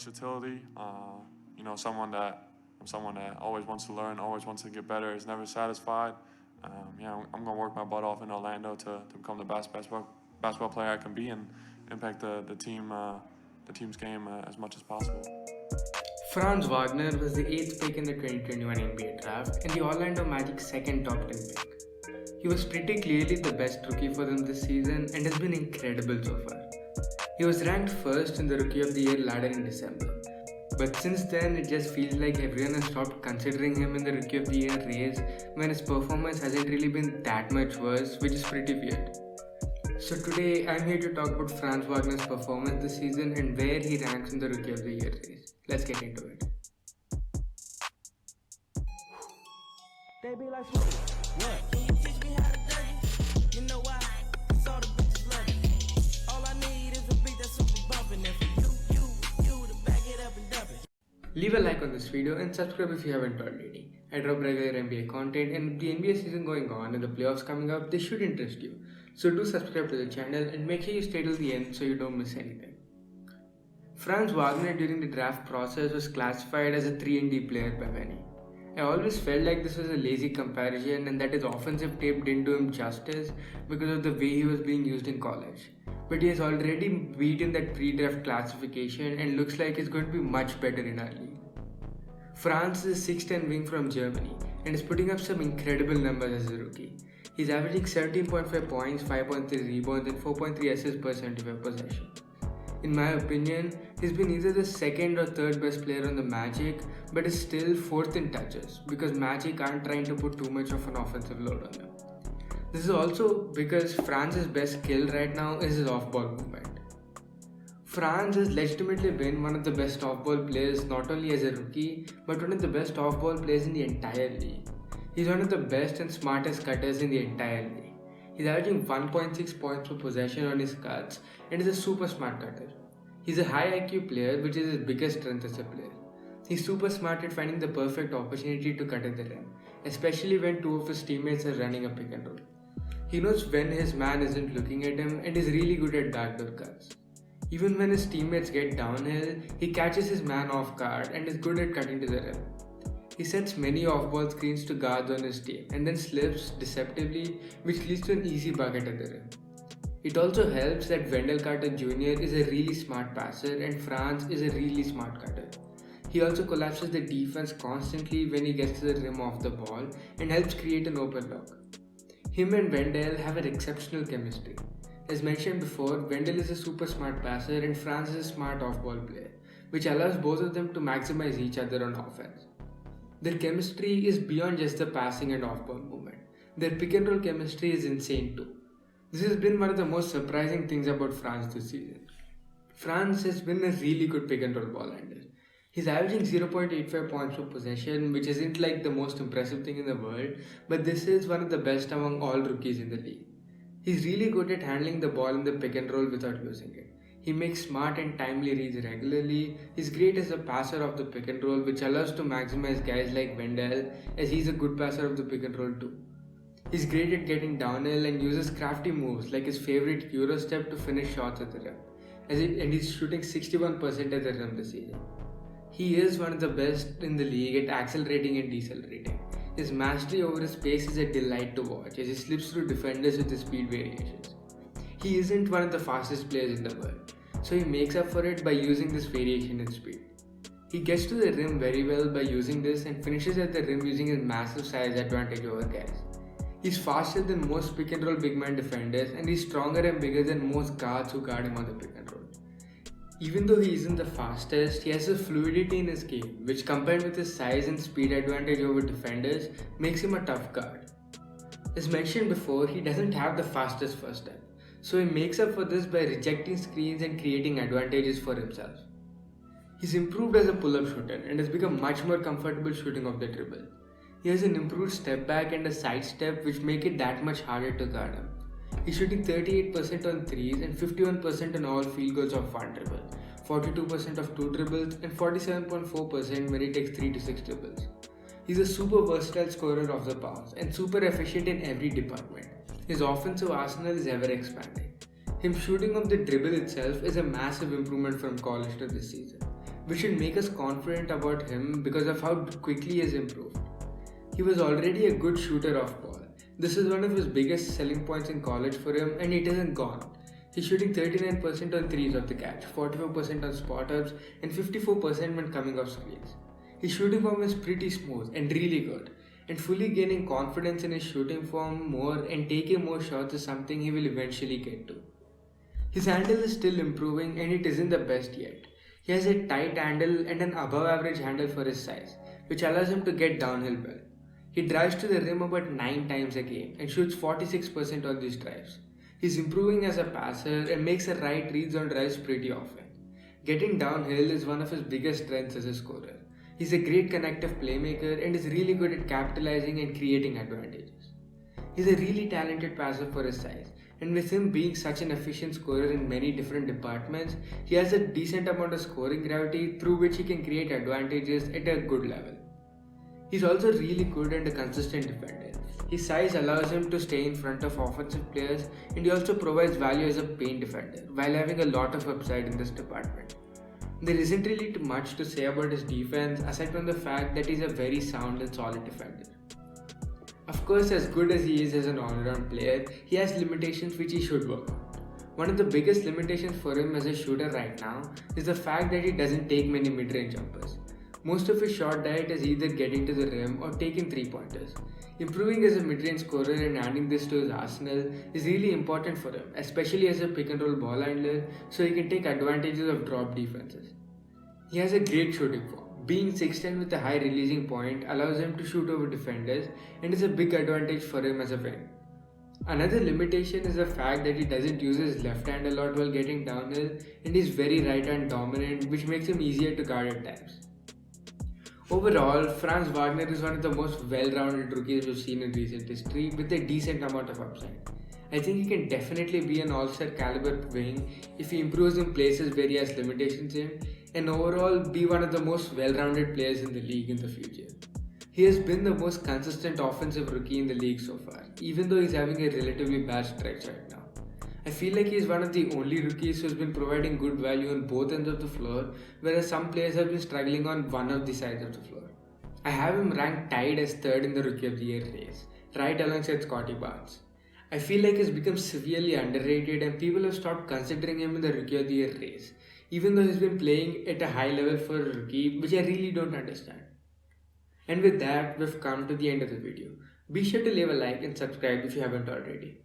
versatility. I'm someone that always wants to learn, always wants to get better, is never satisfied. I'm gonna work my butt off in Orlando to become the best basketball player I can be and impact the team's game as much as possible. Franz Wagner was the 8th pick in the 2021 NBA draft and the Orlando Magic's second top 10 pick. He was pretty clearly the best rookie for them this season and has been incredible so far. He was ranked first in the Rookie of the Year ladder in December. But since then, it just feels like everyone has stopped considering him in the Rookie of the Year race when his performance hasn't really been that much worse, which is pretty weird. So today, I'm here to talk about Franz Wagner's performance this season and where he ranks in the Rookie of the Year race. Let's get into it. They be like, what? Can you teach me how to dirty? You know why? 'Cause all the bitches love it. All I need is a beat that's super bumpin'. And for you to back it up and dump it. Leave a like on this video and subscribe if you haven't already. I drop regular NBA content, and with the NBA season going on and the playoffs coming up, this should interest you. So do subscribe to the channel and make sure you stay till the end so you don't miss anything. Franz Wagner during the draft process was classified as a 3-and-D player by many. I always felt like this was a lazy comparison and that his offensive tape didn't do him justice because of the way he was being used in college. But he has already beaten that pre-draft classification and looks like he's going to be much better in our league. Franz is a 6'10" wing from Germany and is putting up some incredible numbers as a rookie. He's averaging 17.5 points, 5.3 rebounds and 4.3 assists per 75 possessions. In my opinion, he's been either the second or third best player on the Magic, but is still fourth in touches because Magic aren't trying to put too much of an offensive load on him. This is also because Franz's best skill right now is his off-ball movement. Franz has legitimately been one of the best off-ball players not only as a rookie, but one of the best off-ball players in the entire league. He's one of the best and smartest cutters in the entire league. He's averaging 1.6 points per possession on his cuts and is a super smart cutter. He's a high IQ player, which is his biggest strength as a player. He's super smart at finding the perfect opportunity to cut at the rim, especially when two of his teammates are running a pick and roll. He knows when his man isn't looking at him and is really good at backdoor cuts. Even when his teammates get downhill, he catches his man off guard and is good at cutting to the rim. He sets many off-ball screens to guards on his team and then slips deceptively, which leads to an easy bucket at the rim. It also helps that Wendell Carter Jr. is a really smart passer and Franz is a really smart cutter. He also collapses the defense constantly when he gets to the rim off the ball and helps create an open look. Him and Wendell have an exceptional chemistry. As mentioned before, Wendell is a super smart passer and Franz is a smart off-ball player, which allows both of them to maximize each other on offense. Their chemistry is beyond just the passing and off-ball movement. Their pick and roll chemistry is insane too. This has been one of the most surprising things about Franz this season. Franz has been a really good pick and roll ball handler. He's averaging 0.85 points per possession, which isn't like the most impressive thing in the world, but this is one of the best among all rookies in the league. He's really good at handling the ball in the pick and roll without losing it. He makes smart and timely reads regularly. He's great as a passer of the pick and roll, which allows to maximize guys like Wendell, as he's a good passer of the pick and roll too. He's great at getting downhill and uses crafty moves like his favorite Euro step to finish shots at the rim, and he's shooting 61% at the rim this season. He is one of the best in the league at accelerating and decelerating. His mastery over his pace is a delight to watch as he slips through defenders with his speed variations. He isn't one of the fastest players in the world, so he makes up for it by using this variation in speed. He gets to the rim very well by using this and finishes at the rim using his massive size advantage over guys. He's faster than most pick and roll big man defenders and he's stronger and bigger than most guards who guard him on the pick and roll. Even though he isn't the fastest, he has a fluidity in his game, which combined with his size and speed advantage over defenders makes him a tough guard. As mentioned before, he doesn't have the fastest first step, so he makes up for this by rejecting screens and creating advantages for himself. He's improved as a pull-up shooter and has become much more comfortable shooting off the dribble. He has an improved step back and a side step which make it that much harder to guard him. He's shooting 38% on threes and 51% on all field goals of one dribble, 42% of two dribbles and 47.4% when he takes 3 to 6 dribbles. He's a super versatile scorer of the pass and super efficient in every department. His offensive arsenal is ever expanding. Him shooting off the dribble itself is a massive improvement from college to this season. which should make us confident about him because of how quickly he has improved. He was already a good shooter of ball. This is one of his biggest selling points in college for him, and it isn't gone. He's shooting 39% on threes off the catch, 44% on spot ups, and 54% when coming off screens. His shooting form is pretty smooth and really good, and fully gaining confidence in his shooting form more and taking more shots is something he will eventually get to. His handle is still improving and it isn't the best yet. He has a tight handle and an above average handle for his size, which allows him to get downhill well. He drives to the rim about 9 times a game and shoots 46% on these drives. He's improving as a passer and makes the right reads on drives pretty often. Getting downhill is one of his biggest strengths as a scorer. He's a great connective playmaker and is really good at capitalizing and creating advantages. He's a really talented passer for his size, and with him being such an efficient scorer in many different departments, he has a decent amount of scoring gravity through which he can create advantages at a good level. He's also really good and a consistent defender. His size allows him to stay in front of offensive players, and he also provides value as a paint defender while having a lot of upside in this department. There isn't really too much to say about his defense aside from the fact that he's a very sound and solid defender. Of course, as good as he is as an all-around player, he has limitations which he should work on. One of the biggest limitations for him as a shooter right now is the fact that he doesn't take many mid-range jumpers. Most of his shot diet is either getting to the rim or taking 3-pointers. Improving as a mid-range scorer and adding this to his arsenal is really important for him, especially as a pick-and-roll ball handler, so he can take advantages of drop defenses. He has a great shooting form. Being 6'10 with a high releasing point allows him to shoot over defenders and is a big advantage for him as a wing. Another limitation is the fact that he doesn't use his left hand a lot while getting downhill and is very right hand dominant, which makes him easier to guard at times. Overall, Franz Wagner is one of the most well-rounded rookies we've seen in recent history with a decent amount of upside. I think he can definitely be an all-star caliber wing if he improves in places where he has limitations in, and overall be one of the most well-rounded players in the league in the future. He has been the most consistent offensive rookie in the league so far, even though he's having a relatively bad stretch right now. I feel like he's one of the only rookies who's been providing good value on both ends of the floor, whereas some players have been struggling on one of the sides of the floor. I have him ranked tied as third in the Rookie of the Year race, right alongside Scotty Barnes. I feel like he's become severely underrated and people have stopped considering him in the Rookie of the Year race, even though he's been playing at a high level for a rookie, which I really don't understand. And with that, we've come to the end of the video. Be sure to leave a like and subscribe if you haven't already.